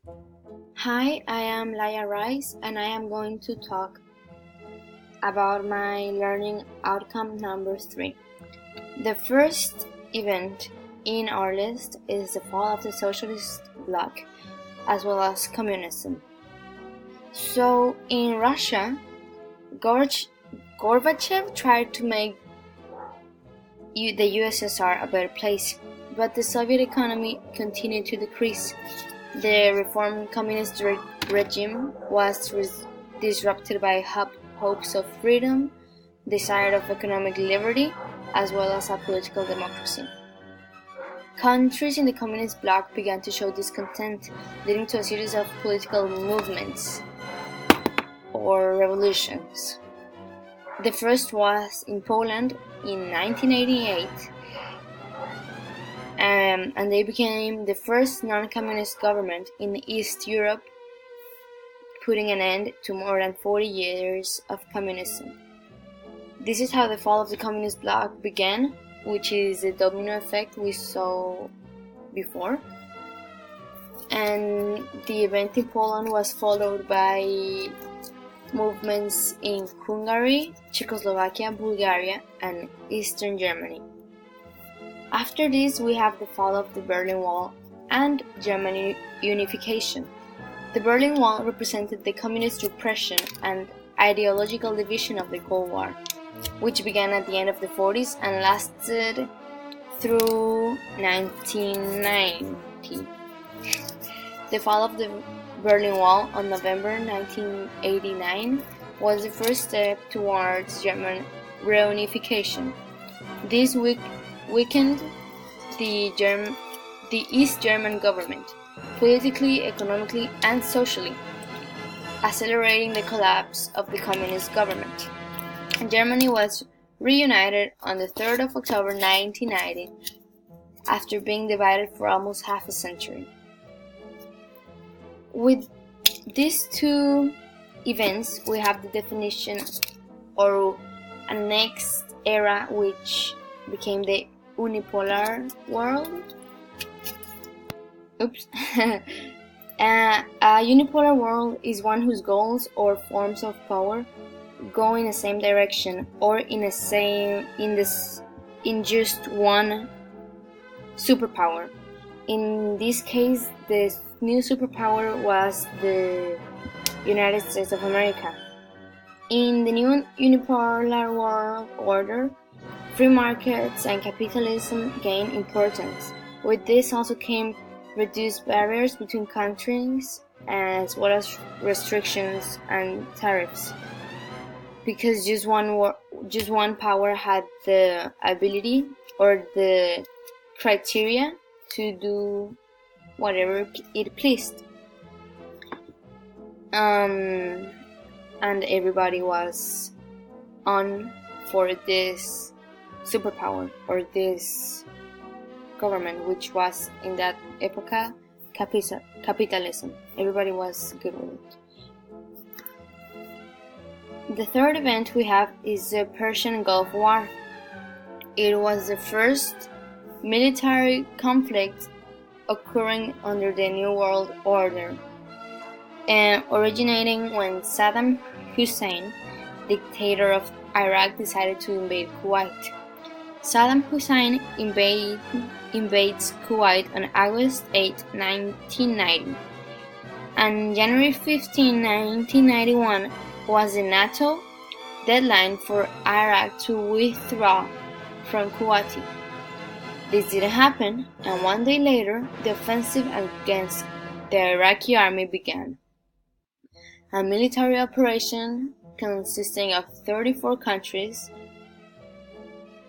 Hi, I am Laia Rice and I am going to talk about my learning outcome number 3. The first event in our list is the fall of the socialist bloc as well as communism. So in Russia, Gorbachev tried to make the USSR a better place, but the Soviet economy continued to decrease. The reformed communist regime was disrupted by hopes of freedom, desire of economic liberty, as well as a political democracy. Countries in the communist bloc began to show discontent, leading to a series of political movements or revolutions. The first was in Poland in 1988, and they became the first non-communist government in East Europe, putting an end to more than 40 years of communism. This is how the fall of the communist bloc began, which is the domino effect we saw before. And the event in Poland was followed by movements in Hungary, Czechoslovakia, Bulgaria, and Eastern Germany. After this, we have the fall of the Berlin Wall and German unification. The Berlin Wall represented the communist repression and ideological division of the Cold War, which began at the end of the 40s and lasted through 1990. The fall of the Berlin Wall on November 1989 was the first step towards German reunification. This weakened the East German government, politically, economically, and socially, accelerating the collapse of the communist government. Germany was reunited on the 3rd of October 1990 after being divided for almost half a century. With these two events, we have the definition or a next era which became the unipolar world. A unipolar world is one whose goals or forms of power go in the same direction or in just one superpower. In this case, the new superpower was the United States of America. In the new unipolar world order, free markets and capitalism gained importance. With this also came reduced barriers between countries as well as restrictions and tariffs. Because just one power had the ability or the criteria to do whatever it pleased. And everybody was on for this superpower or this government, which was in that epocha capitalism. Everybody was good with it. The third event we have is the Persian Gulf War. It was the first military conflict occurring under the New World Order, originating when Saddam Hussein, dictator of Iraq, decided to invade Kuwait. Saddam Hussein invades Kuwait on August 8, 1990, and January 15, 1991 was the NATO deadline for Iraq to withdraw from Kuwait. This didn't happen, and one day later, the offensive against the Iraqi army began. A military operation consisting of 34 countries,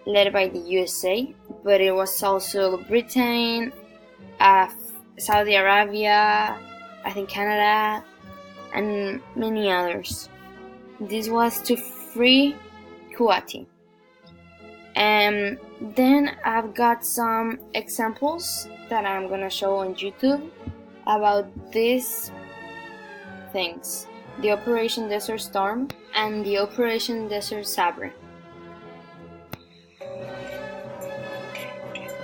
led by the USA, but it was also Britain, Saudi Arabia, I think Canada, and many others. This was to free Kuwait. And then I've got some examples that I'm gonna show on YouTube about these things: the Operation Desert Storm and the Operation Desert Sabre.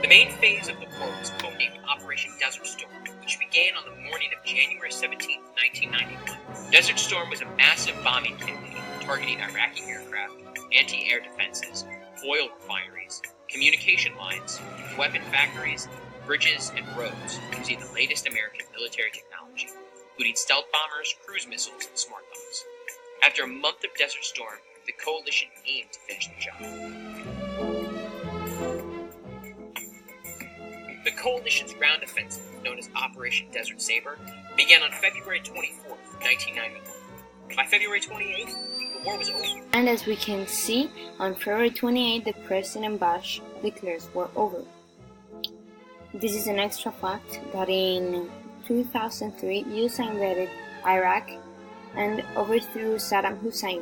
The main phase of the war was codenamed Operation Desert Storm, which began on the morning of January 17, 1991. Desert Storm was a massive bombing campaign targeting Iraqi aircraft, anti-air defenses, oil refineries, communication lines, weapon factories, bridges, and roads using the latest American military technology, including stealth bombers, cruise missiles, and smart bombs. After a month of Desert Storm, the coalition aimed to finish the job. The coalition's ground offensive, known as Operation Desert Saber, began on February 24, 1991. By February 28th, the war was over. And as we can see, on February 28th, the President Bush declares war over. This is an extra fact that in 2003, USA invaded Iraq and overthrew Saddam Hussein,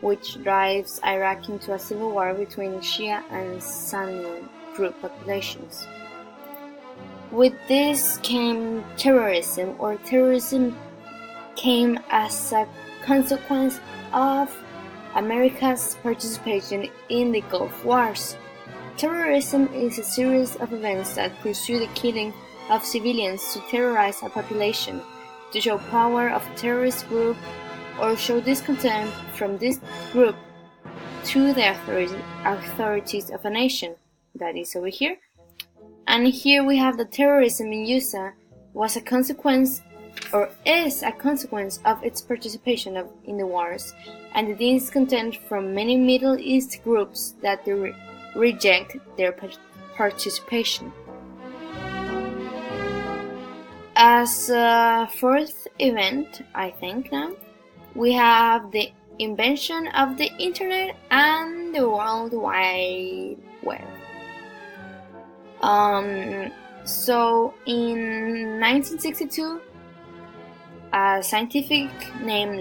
which drives Iraq into a civil war between Shia and Sunni group populations. With this came terrorism, or terrorism came as a consequence of America's participation in the Gulf Wars. Terrorism is a series of events that pursue the killing of civilians to terrorize a population, to show power of a terrorist group, or show discontent from this group to the authorities of a nation. That is over here. And here we have the terrorism in USA was a consequence, or is a consequence, of its participation in the wars, and the discontent from many Middle East groups that reject their participation. As a fourth event, I think now, we have the invention of the Internet and the World Wide Web. So in 1962, a scientific named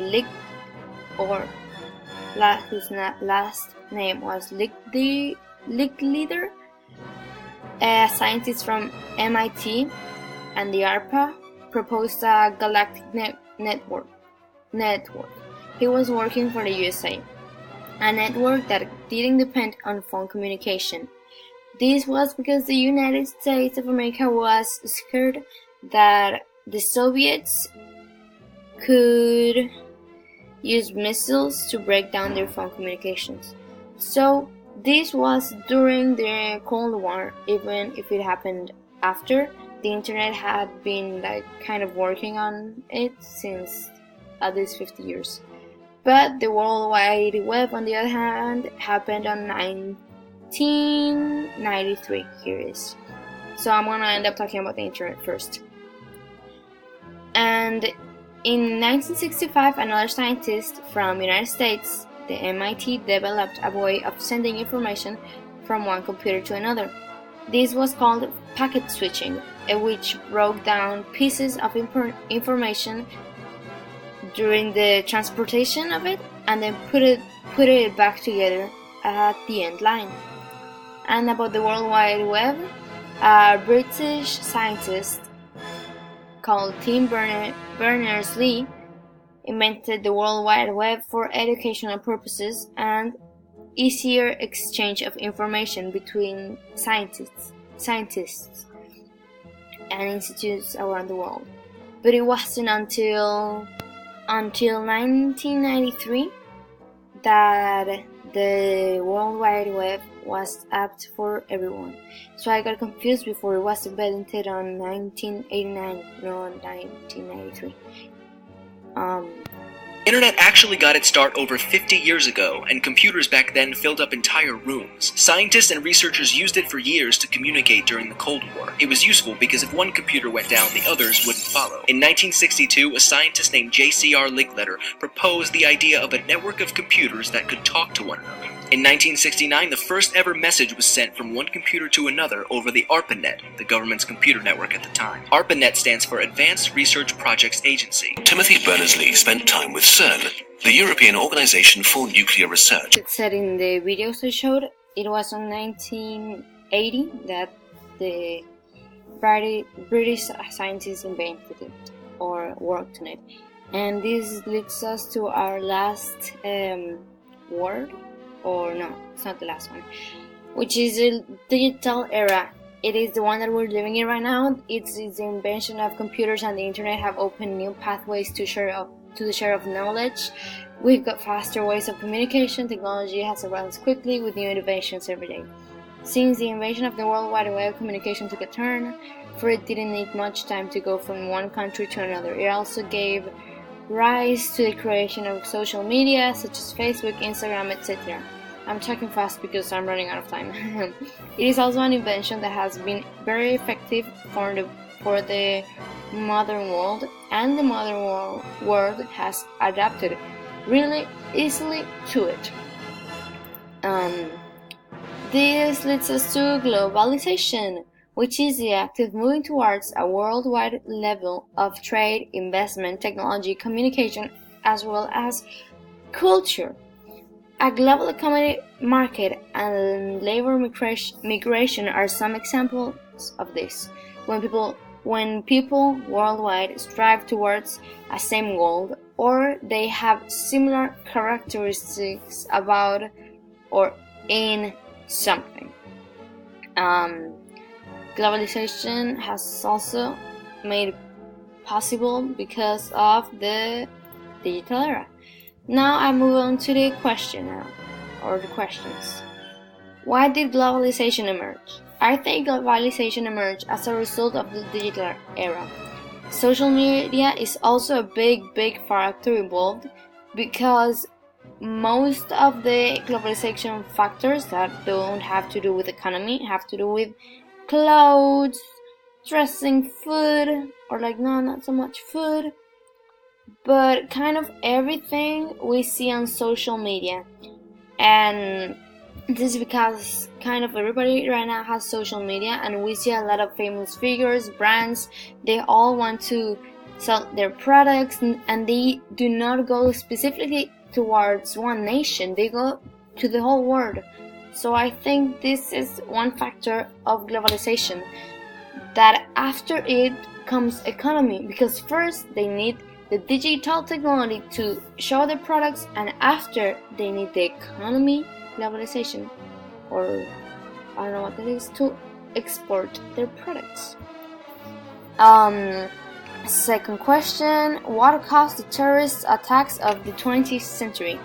whose last name was Licklider, a scientist from MIT and the ARPA, proposed a galactic network. He was working for the USA, a network that didn't depend on phone communication. This was because the United States of America was scared that the Soviets could use missiles to break down their phone communications. So this was during the Cold War, even if it happened after. The internet had been kind of working on it since at least 50 years. But the World Wide Web, on the other hand, happened on 1993. Here it is. So I'm gonna end up talking about the internet first. And in 1965, another scientist from the United States, the MIT, developed a way of sending information from one computer to another. This was called packet switching, which broke down pieces of information during the transportation of it and then put it back together at the end line. And about the World Wide Web, a British scientist called Tim Berners-Lee invented the World Wide Web for educational purposes and easier exchange of information between scientists and institutes around the world. But it wasn't until 1993 that the World Wide Web was apt for everyone. So I got confused before. It was invented on 1989, no, 1993. Internet actually got its start over 50 years ago, and computers back then filled up entire rooms. Scientists and researchers used it for years to communicate during the Cold War. It was useful because if one computer went down, the others wouldn't follow. In 1962, a scientist named J.C.R. Licklider proposed the idea of a network of computers that could talk to one another. In 1969, the first ever message was sent from one computer to another over the ARPANET, the government's computer network at the time. ARPANET stands for Advanced Research Projects Agency. Timothy Berners-Lee spent time with CERN, the European Organization for Nuclear Research. It said in the videos I showed, it was in 1980 that the British scientists invented it or worked on it. And this leads us to our last word. Or no, it's not the last one, which is the digital era. it is the one that we're living in right now. It's the invention of computers and the internet have opened new pathways to the share of knowledge. We've got faster ways of communication. Technology has advanced quickly with new innovations every day. Since the invention of the World Wide Web, communication took a turn, for it didn't need much time to go from one country to another. It also gave rise to the creation of social media such as Facebook, Instagram, etc. I'm talking fast because I'm running out of time. It is also an invention that has been very effective for the modern world, and the modern world has adapted really easily to it. This leads us to globalization, which is the act of moving towards a worldwide level of trade, investment, technology, communication, as well as culture. A global economy, market, and labor migration are some examples of this. When people worldwide strive towards a same goal, or they have similar characteristics about or in something. Globalization has also made possible because of the digital era. Now I move on to the question now, or the questions. Why did globalization emerge? I think globalization emerged as a result of the digital era. Social media is also a big factor involved, because most of the globalization factors that don't have to do with economy have to do with clothes, dressing, food, or not so much food, but kind of everything we see on social media. And this is because kind of everybody right now has social media, and we see a lot of famous figures, brands, they all want to sell their products, and they do not go specifically towards one nation, they go to the whole world. So I think this is one factor of globalization, that after it comes economy, because first they need the digital technology to show their products, and after they need the economy, globalization, or I don't know what that is, to export their products. Second question, what caused the terrorist attacks of the 20th century?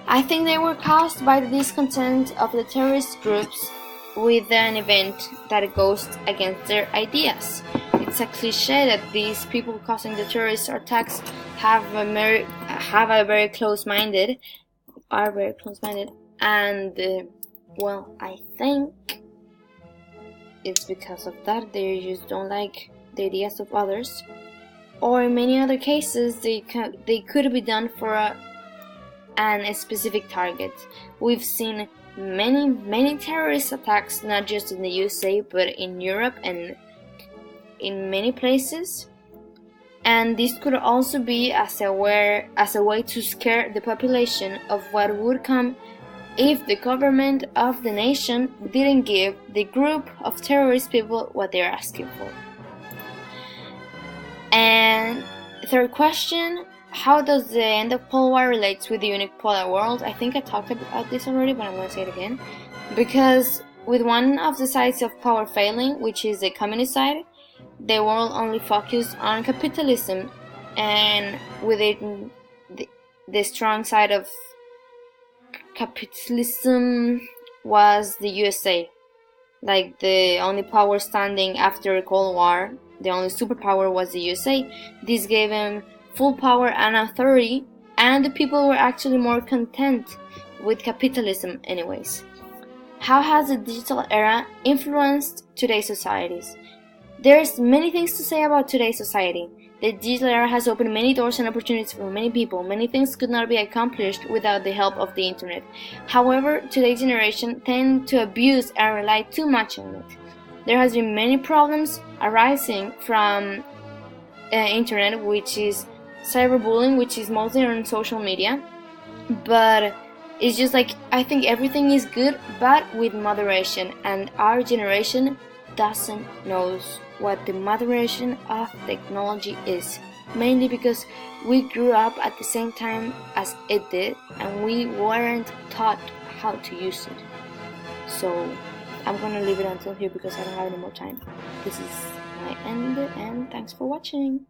I think they were caused by the discontent of the terrorist groups with an event that goes against their ideas. It's a cliche that these people causing the terrorist attacks are very close-minded, and well, I think it's because of that. They just don't like the ideas of others, or in many other cases they could be done for a specific target. We've seen many terrorist attacks, not just in the USA but in Europe and in many places, and this could also be as a way to scare the population of what would come if the government of the nation didn't give the group of terrorist people what they're asking for. And third question, how does the end of Cold War relate with the unipolar world? I think I talked about this already, but I'm going to say it again. Because with one of the sides of power failing, which is the communist side, the world only focused on capitalism, and with it, the strong side of capitalism was the USA. Like the only power standing after the Cold War, the only superpower was the USA. This gave him full power and authority, and the people were actually more content with capitalism anyways. How has the digital era influenced today's societies? There's many things to say about today's society. The digital era has opened many doors and opportunities for many people. Many things could not be accomplished without the help of the internet. However, today's generation tend to abuse and rely too much on it. There has been many problems arising from internet, which is cyberbullying, which is mostly on social media. But it's just like, I think everything is good, but with moderation, and our generation doesn't know what the moderation of technology is, mainly because we grew up at the same time as it did, and we weren't taught how to use it. So I'm gonna leave it until here because I don't have any more time. This is my end, and thanks for watching.